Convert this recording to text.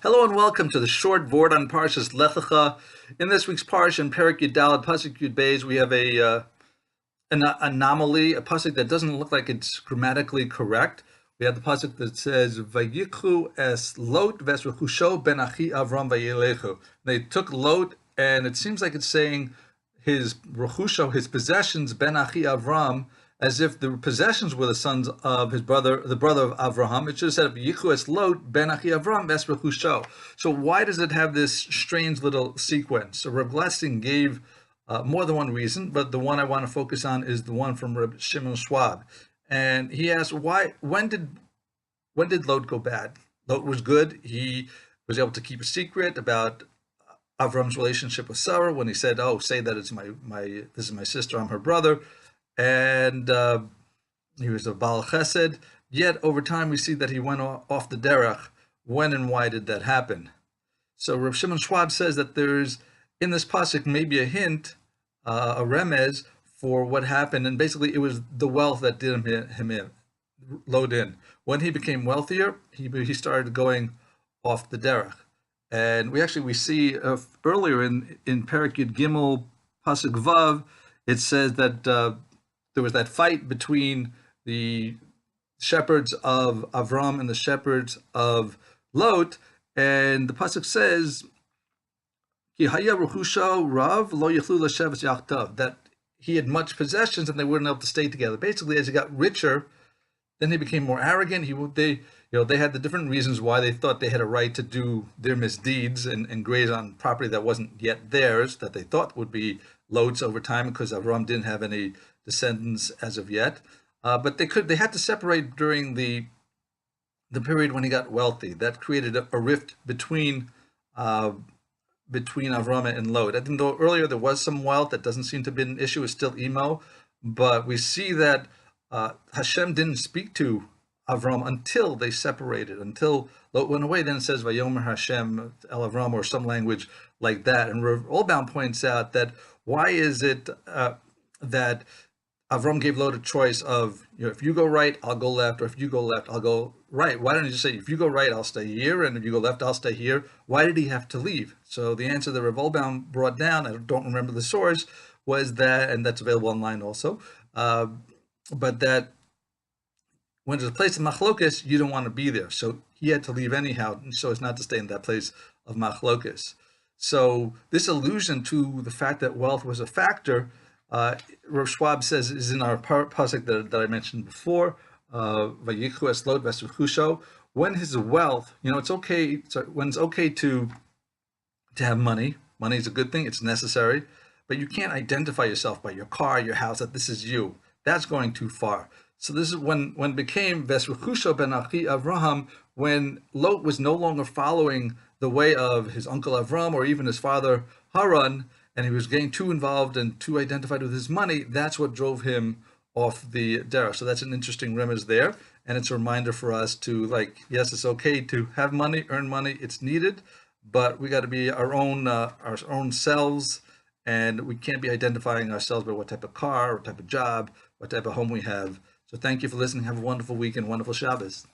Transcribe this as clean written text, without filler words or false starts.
Hello and welcome to the short Vort on Parshas Lech Lecha. In this week's Parsha, in Perek Yud Daled, Pasuk Yud Beis, we have an anomaly, a pasuk that doesn't look like it's grammatically correct. We have the pasuk that says, "Vayikhu es Lot ves rechusho ben achi Avram vayelechu." They took Lot, and it seems like it's saying his rechusho, his possessions, ben achi Avram, as if the possessions were the sons of his brother, the brother of Avraham. It should have said, "Vayikhu es Lot ben achi Avram ves rechusho." So why does it have this strange little sequence? So Reb Glatstein gave more than one reason, but the one I want to focus on is the one from Reb Shimon Schwab. And he asked, when did Lot go bad? Lot was good. He was able to keep a secret about Avram's relationship with Sarah when he said, "Oh, say that it's this is my sister, I'm her brother," and he was a Baal Chesed. Yet over time, we see that he went off the derech. When and why did that happen? So Reb Shimon Schwab says that there's in this pasuk maybe a hint, a remez for what happened, and basically it was the wealth that did him in, load in. When he became wealthier, he started going off the derech, and we see earlier in Perek Yud Gimel pasuk Vav, it says that there was that fight between the shepherds of Avram and the shepherds of Lot, and the pasuk says that he had much possessions and they weren't able to stay together. Basically, as he got richer, then he became more arrogant. They had the different reasons why they thought they had a right to do their misdeeds and graze on property that wasn't yet theirs, that they thought would be Lot's over time because Avram didn't have any descendants as of yet. But they had to separate during the period when he got wealthy. That created a rift between Avram and Lot. I think though earlier there was some wealth, that doesn't seem to have been an issue. It's still emo, but we see that Hashem didn't speak to Avram until they separated, until Lot went away. Then it says Vayomer Hashem El Avram, or some language like that. And Oelbaum points out that why is it that Avram gave Lot a choice of, if you go right, I'll go left, or if you go left, I'll go right. Why don't you just say, if you go right, I'll stay here, and if you go left, I'll stay here? Why did he have to leave? So the answer that Oelbaum brought down, I don't remember the source, was that, and that's available online also, but that when there's a place of machlokas, you don't want to be there. So he had to leave anyhow, so as not to stay in that place of machlokas. So this allusion to the fact that wealth was a factor, Rav Schwab says, is in our pasuk that I mentioned before, Vayikhu es Lot ves rechusho. When his wealth, it's okay. When it's okay to have money. Money is a good thing. It's necessary, but you can't identify yourself by your car, your house, that this is you. That's going too far. So this is when it became ves rechusho ben achi Avraham, when Lot was no longer following the way of his uncle Avram or even his father Haran, and he was getting too involved and too identified with his money. That's what drove him off the derech. So that's an interesting remez there, and it's a reminder for us to, yes, it's okay to have money, earn money, it's needed, but we got to be our own selves, and we can't be identifying ourselves by what type of car, what type of job, what type of home we have. So thank you for listening. Have a wonderful weekend, wonderful Shabbos.